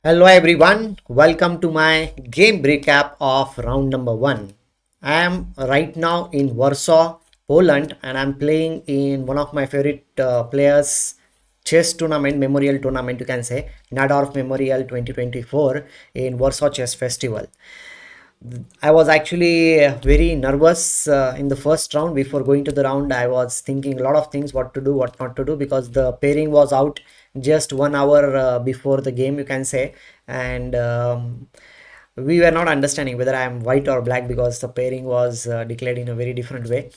Hello everyone, welcome to my game recap of round number 1. I am right now in Warsaw, Poland, and I'm playing in one of my favorite players chess tournament, memorial tournament you can say, Najdorf Memorial 2024 in Warsaw Chess Festival. I was actually very nervous in the first round. Before going to the round, I was thinking a lot of things, what to do, what not to do, because the pairing was out just 1 hour before the game, you can say. And we were not understanding whether I am white or black because the pairing was declared in a very different way.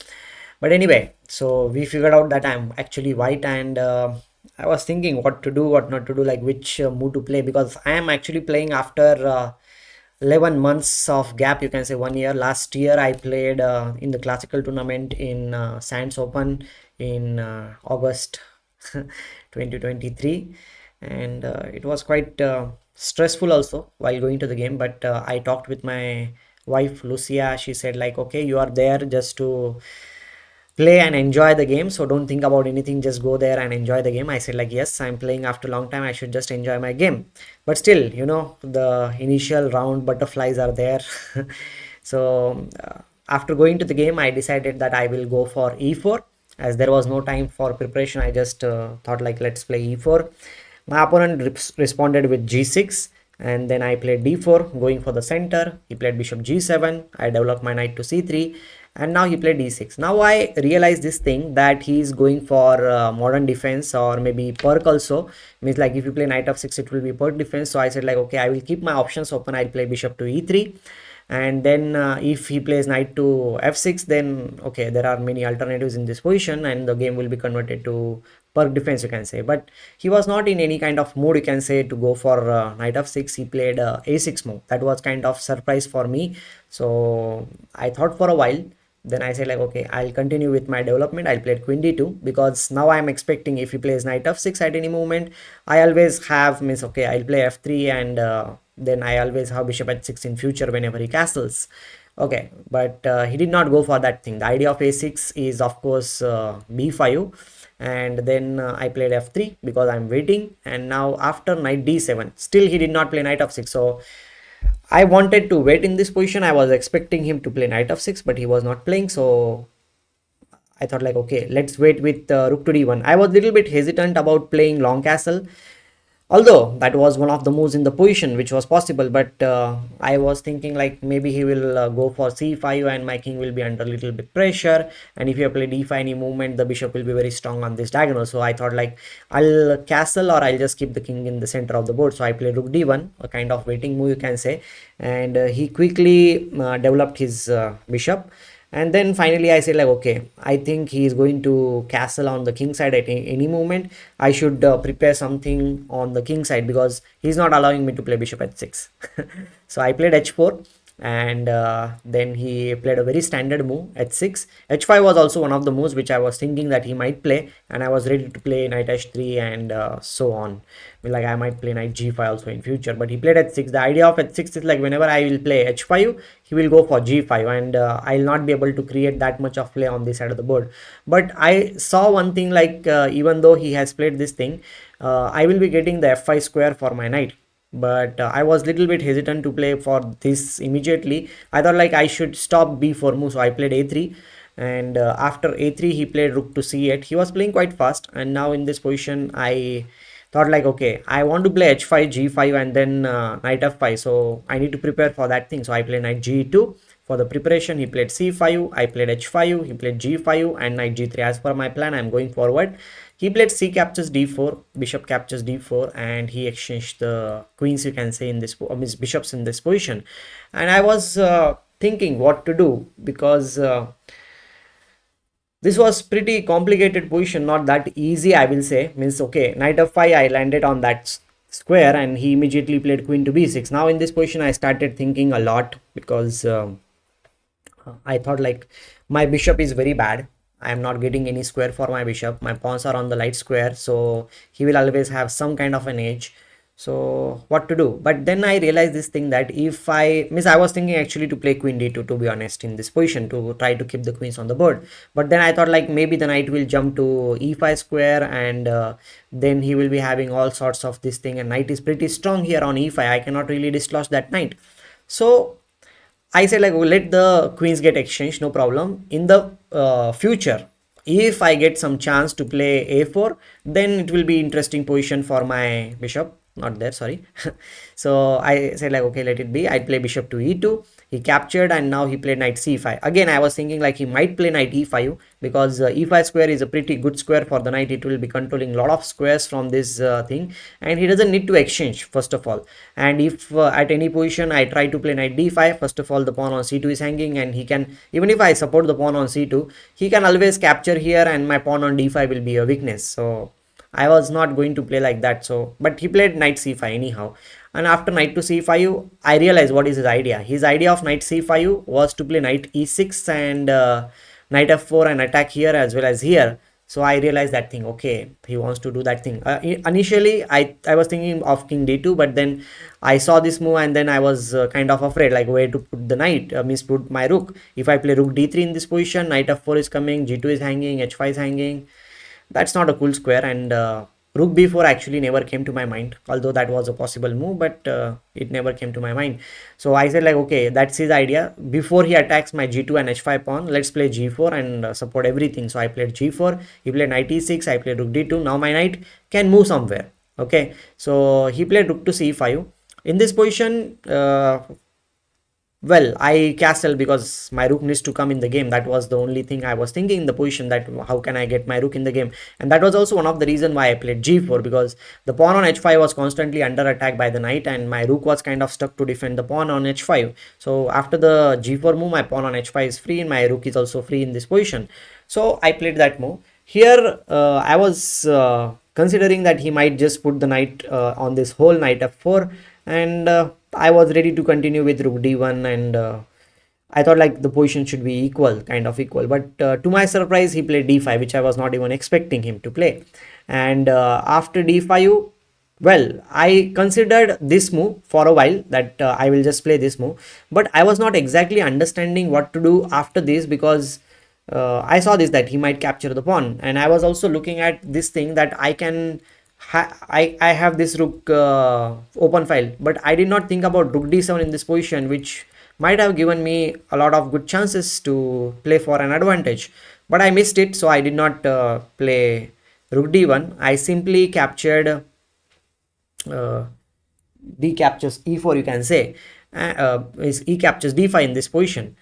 But anyway, so we figured out that I'm actually white, and I was thinking what to do, what not to do, like which move to play, because I am actually playing after 11 months of gap, you can say 1 year. Last year I played in the classical tournament in Sands Open in August 2023, and it was quite stressful also while going to the game. But I talked with my wife Lucia. She said like, okay, you are there just to play and enjoy the game, so don't think about anything, just go there and enjoy the game. I said like, yes, I'm playing after a long time, I should just enjoy my game. But still, the initial round butterflies are there. So after going to the game, I decided that I will go for e4. As there was no time for preparation, I just thought like, let's play e4. My opponent responded with g6, and then I played d4 going for the center. He played bishop g7. I developed my knight to c3, and now he played d6. Now I realize this thing, that he is going for modern defense or maybe perk also. Means like if you play knight f6, it will be perk defense. So I said like, okay, I will keep my options open. I'll play bishop to e3, and then if he plays knight to f6, then okay, there are many alternatives in this position and the game will be converted to perk defense, you can say. But he was not in any kind of mood, you can say, to go for knight f6. He played a6 move. That was kind of surprise for me. So I thought for a while, then I said like, okay, I'll continue with my development. I'll play queen d2, because now I'm expecting if he plays knight f6 at any moment, I always have, means okay, I'll play f3, and then I always have bishop h6 in future whenever he castles. Okay, but he did not go for that thing. The idea of a6 is of course b5, and then I played f3 because I'm waiting. And now after knight d7, still he did not play knight f6. So I wanted to wait in this position. I was expecting him to play knight f6, but he was not playing. So I thought like, okay, let's wait with rook to d1. I was a little bit hesitant about playing long castle, although that was one of the moves in the position which was possible. But I was thinking like, maybe he will go for c5 and my king will be under a little bit pressure, and if you play d5 any movement, the bishop will be very strong on this diagonal. So I thought like, I'll castle or I'll just keep the king in the center of the board. So I played rook d1, a kind of waiting move, you can say. And he quickly developed his bishop. And then finally I said like, okay, I think he is going to castle on the king side at any moment. I should prepare something on the king side, because he's not allowing me to play bishop h6. So I played h4, and then he played a very standard move, h6. h5 was also one of the moves which I was thinking that he might play, and I was ready to play knight h3 and so on. Like I might play knight g5 also in future, but he played h6. The idea of h6 is like, whenever I will play h5, he will go for g5, and I'll not be able to create that much of play on this side of the board. But I saw one thing, like even though he has played this thing, I will be getting the f5 square for my knight. But I was little bit hesitant to play for this immediately. I thought like I should stop b4 move, so I played a3. And after a3 he played rook to c8. He was playing quite fast, and now in this position I thought like, okay, I want to play h5 g5 and then knight f5, so I need to prepare for that thing. So I played knight g2 for the preparation. He played c5, I played h5, he played g5 and knight g3. As per my plan, I'm going forward. He played c captures d4, bishop captures d4, and he exchanged the queens, you can say, in this, bishops in this position. And I was thinking what to do, because this was pretty complicated position, not that easy, I will say. Means okay, knight f5, I landed on that square, and he immediately played queen to b6. Now in this position I started thinking a lot, because I thought like, my bishop is very bad. I am not getting any square for my bishop. My pawns are on the light square, so he will always have some kind of an edge. So what to do? But then I realized this thing that if I was thinking actually to play queen d2, to be honest, in this position to try to keep the queens on the board. But then I thought like maybe the knight will jump to e5 square, and then he will be having all sorts of this thing, and knight is pretty strong here on e5. I cannot really dislodge that knight. So I said like, well, let the queens get exchanged, no problem. In the future, if I get some chance to play a4, then it will be interesting position for my bishop. Not there, sorry. So I said like, okay, let it be. I play bishop to e2. He captured, and now he played knight c5. Again, I was thinking like he might play knight e5, because e5 square is a pretty good square for the knight. It will be controlling a lot of squares from this thing, and he doesn't need to exchange first of all. And if at any position I try to play knight d5, first of all the pawn on c2 is hanging, and he can, even if I support the pawn on c2, he can always capture here, and my pawn on d5 will be a weakness. So I was not going to play like that. So but he played knight c5 anyhow, and after knight to c5 I realized what is his idea. His idea of knight c5 was to play knight e6 and knight f4 and attack here as well as here. So I realized that thing, okay, he wants to do that thing. Initially I was thinking of king d2, but then I saw this move, and then I was kind of afraid like where to put the knight, means put my rook. If I play rook d3 in this position, knight f4 is coming, g2 is hanging, h5 is hanging. That's not a cool square, and rook b4 actually never came to my mind, although that was a possible move, but it never came to my mind. So I said like, okay, that's his idea. Before he attacks my g2 and h5 pawn, let's play g4 and support everything. So I played g4, he played knight e6, I played rook d2. Now my knight can move somewhere. Okay, so he played rook to c5. In this position, well, I castle because my rook needs to come in the game. That was the only thing I was thinking in the position, that how can I get my rook in the game. And that was also one of the reason why I played g4, because the pawn on h5 was constantly under attack by the knight, and my rook was kind of stuck to defend the pawn on h5. So after the g4 move, my pawn on h5 is free, and my rook is also free in this position. So I played that move. Here I was considering that he might just put the knight on this whole knight f4, and I was ready to continue with rook d1, and I thought like the position should be equal, kind of equal. But to my surprise, he played d5, which I was not even expecting him to play. And after d5, well, I considered this move for a while, that I will just play this move, but I was not exactly understanding what to do after this, because I saw this that he might capture the pawn, and I was also looking at this thing that I can I have this rook open file, but I did not think about rook d7 in this position, which might have given me a lot of good chances to play for an advantage, but I missed it. So I did not play rook d1. I simply captured d captures e4, you can say, is e captures d5 in this position.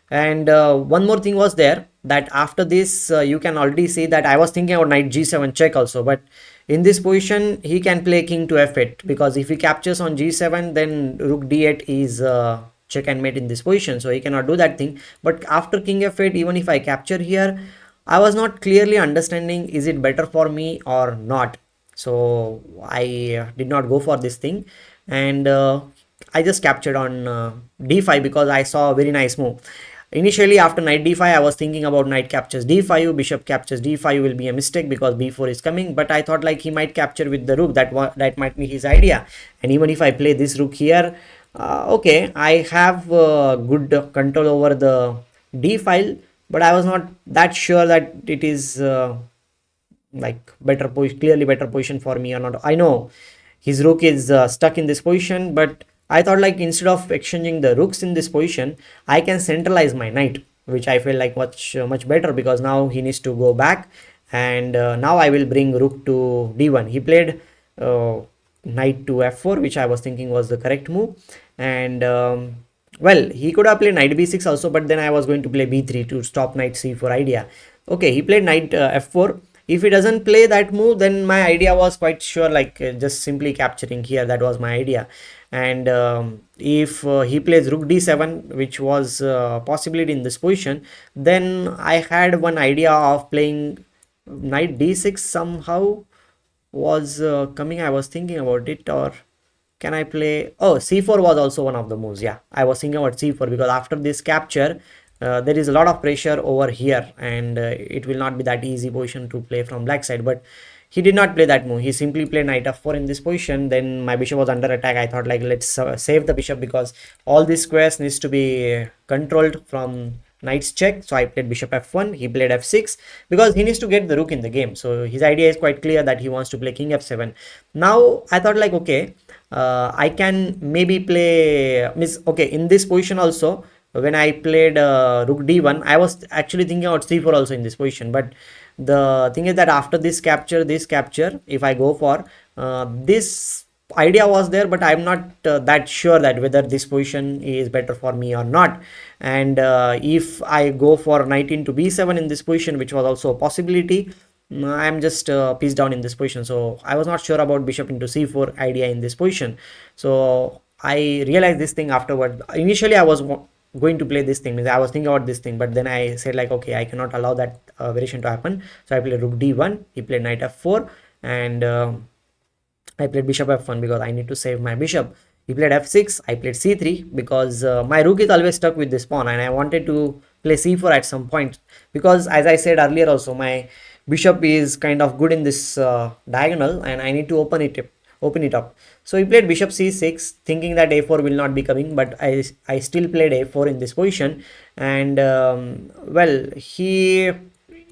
And one more thing was there, that after this you can already see that I was thinking about knight g7 check also, but in this position he can play king to f8, because if he captures on g7, then rook d8 is check and mate in this position, so he cannot do that thing. But after king f8, even if I capture here, I was not clearly understanding, is it better for me or not. So I did not go for this thing, and I just captured on d5, because I saw a very nice move. Initially after knight d5, I was thinking about knight captures d5, bishop captures d5 will be a mistake because b4 is coming, but I thought like he might capture with the rook, that might be his idea. And even if I play this rook here, okay, I have good control over the d file, but I was not that sure that it is like better position, clearly better position for me or not. I know his rook is stuck in this position, but I thought like instead of exchanging the rooks in this position, I can centralize my knight, which I feel like much better, because now he needs to go back, and now I will bring rook to d1. He played knight to f4, which I was thinking was the correct move, and well, he could have played knight b6 also, but then I was going to play b3 to stop knight c4 idea. Okay, he played knight f4. If he doesn't play that move, then my idea was quite sure, like just simply capturing here. That was my idea. And if he plays rook d7, which was possibility in this position, then I had one idea of playing knight d6 somehow was coming. I was thinking about it, or can I play, oh, c4 was also one of the moves. Yeah, I was thinking about c4, because after this capture there is a lot of pressure over here, and it will not be that easy position to play from black side. But he did not play that move. He simply played knight f4 in this position. Then my bishop was under attack. I thought like, let's save the bishop because all these squares needs to be controlled from knight's check. So I played bishop f1, he played f6 because he needs to get the rook in the game. So his idea is quite clear that he wants to play king f7. Now I thought like, okay, I can maybe play okay, in this position also when I played rook d1, I was actually thinking about c4 also in this position. But the thing is that after this capture, if I go for this idea was there, but I'm not that sure that whether this position is better for me or not. And if I go for knight into b7 in this position, which was also a possibility, I'm just pieced down in this position. So I was not sure about bishop into c4 idea in this position. So I realized this thing afterward. Initially I was going to play this thing, I was thinking about this thing, but then I said like, okay, I cannot allow that variation to happen. So I played rook d1, he played knight f4, and I played bishop f1 because I need to save my bishop. He played f6, I played c3 because my rook is always stuck with this pawn, and I wanted to play c4 at some point because, as I said earlier also, my bishop is kind of good in this diagonal and I need to open it up. So he played bishop c6 thinking that a4 will not be coming, but I still played a4 in this position. And well,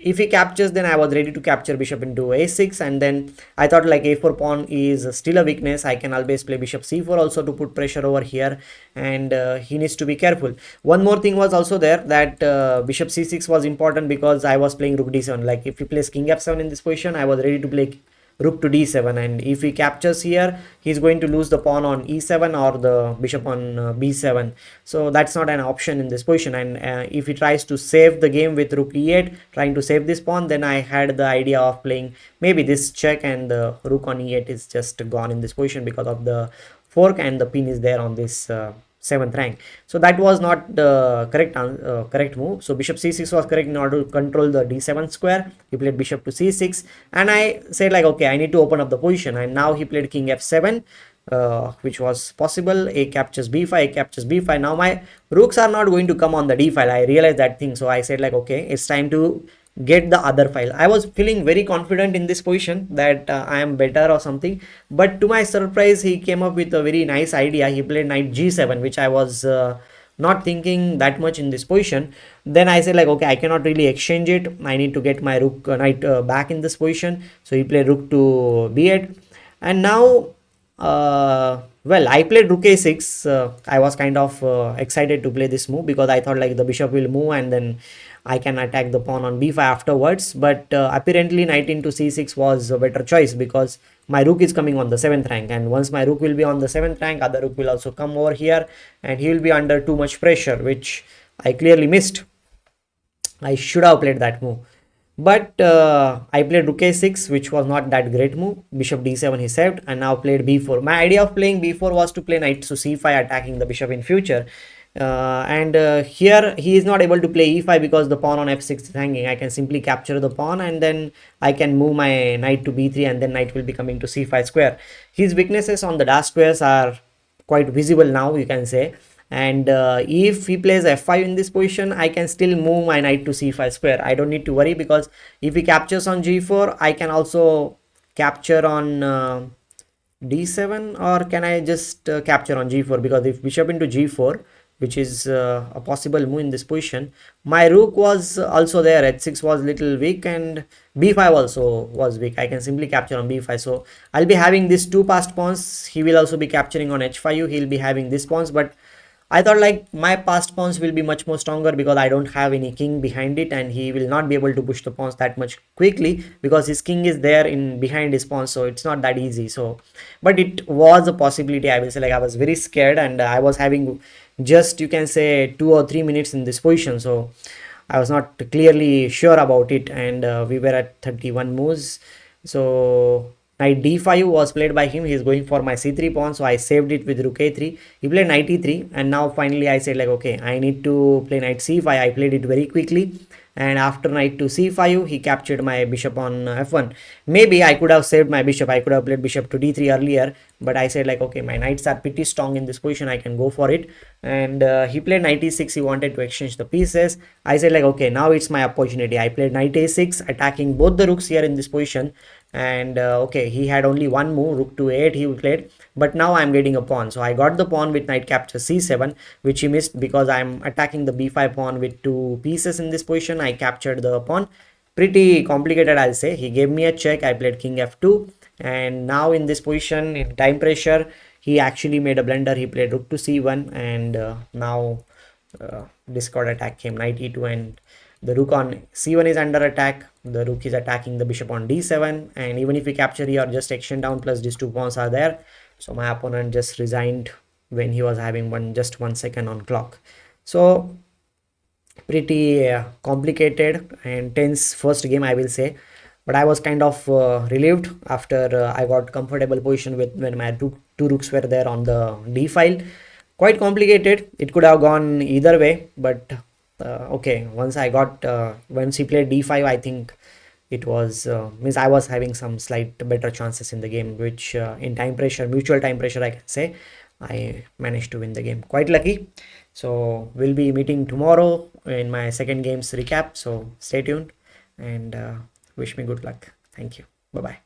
if he captures, then I was ready to capture bishop into a6, and then I thought like a4 pawn is still a weakness. I can always play bishop c4 also to put pressure over here, and he needs to be careful. One more thing was also there, that bishop c6 was important because I was playing rook d7. Like if he plays king f7 in this position, I was ready to play rook to d7, and if he captures here, he's going to lose the pawn on e7 or the bishop on b7. So that's not an option in this position. And if he tries to save the game with rook e8, trying to save this pawn, then I had the idea of playing maybe this check, and the rook on e8 is just gone in this position because of the fork, and the pin is there on this 7th rank. So that was not the correct move. So bishop c6 was correct in order to control the d7 square. He played bishop to c6, and I said like, okay, I need to open up the position. And now he played king f7, which was possible. A captures b5, a captures b5. Now my rooks are not going to come on the d file. I realized that thing. So I said like, okay, it's time to get the other file. I was feeling very confident in this position that I am better or something, but to my surprise, he came up with a very nice idea. He played knight g7, which I was not thinking that much in this position. Then I said like, okay, I cannot really exchange it. I need to get my rook knight back in this position. So he played rook to b8, and now well, I played rook a6. I was kind of excited to play this move because I thought like the bishop will move and then I can attack the pawn on b5 afterwards. But apparently knight into c6 was a better choice because my rook is coming on the 7th rank, and once my rook will be on the 7th rank, other rook will also come over here and he will be under too much pressure, which I clearly missed. I should have played that move. But I played rook a6, which was not that great move. Bishop d7 he saved, and now played b4. My idea of playing b4 was to play knight to c5, attacking the bishop in future. Here he is not able to play e5 because the pawn on f6 is hanging. I can simply capture the pawn and then I can move my knight to b3, and then knight will be coming to c5 square. His weaknesses on the dash squares are quite visible now, you can say. And if he plays f5 in this position, I can still move my knight to c5 square. I don't need to worry because if he captures on g4, I can also capture on d7, or can I just capture on g4? Because if bishop into g4, which is a possible move in this position, my rook was also there. H6 was little weak, and b5 also was weak. I can simply capture on b5. So I'll be having these two passed pawns. He will also be capturing on h5. He'll be having these pawns, but I thought like my passed pawns will be much more stronger because I don't have any king behind it, and he will not be able to push the pawns that much quickly because his king is there in behind his pawns, so it's not that easy. So but it was a possibility. I will say like I was very scared, and I was having just, you can say, 2 or 3 minutes in this position, so I was not clearly sure about it. And we were at 31 moves. So knight d5 was played by him. He is going for my c3 pawn, so I saved it with rook a3. He played knight e3, and now finally I said like, okay, I need to play knight c5. I played it very quickly, and after knight to c5, he captured my bishop on f1. Maybe I could have saved my bishop. I could have played bishop to d3 earlier, but I said like, okay, my knights are pretty strong in this position, I can go for it. And he played knight e6. He wanted to exchange the pieces. I said like, okay, now it's my opportunity. I played knight a6, attacking both the rooks here in this position, and okay, he had only one move, rook to 8 he played, but now I'm getting a pawn. So I got the pawn with knight capture c7, which he missed because I'm attacking the b5 pawn with two pieces in this position. I captured the pawn. Pretty complicated, I'll say. He gave me a check. I played king f2, and now in this position, in time pressure, he actually made a blunder. He played rook to c1, and now discord attack came, knight e2, and the rook on c1 is under attack. The rook is attacking the bishop on d7, and even if we capture here, just extend down, plus these two pawns are there. So my opponent just resigned when he was having just 1 second on clock. So pretty complicated and tense first game, I will say, but I was kind of relieved after I got comfortable position with when my two rooks were there on the d file. Quite complicated. It could have gone either way, but okay, once he played d5, I think it was means I was having some slight better chances in the game, which in time pressure, mutual time pressure, I can say I managed to win the game. Quite lucky. So we'll be meeting tomorrow in my second game's recap. So stay tuned and wish me good luck. Thank you. Bye bye.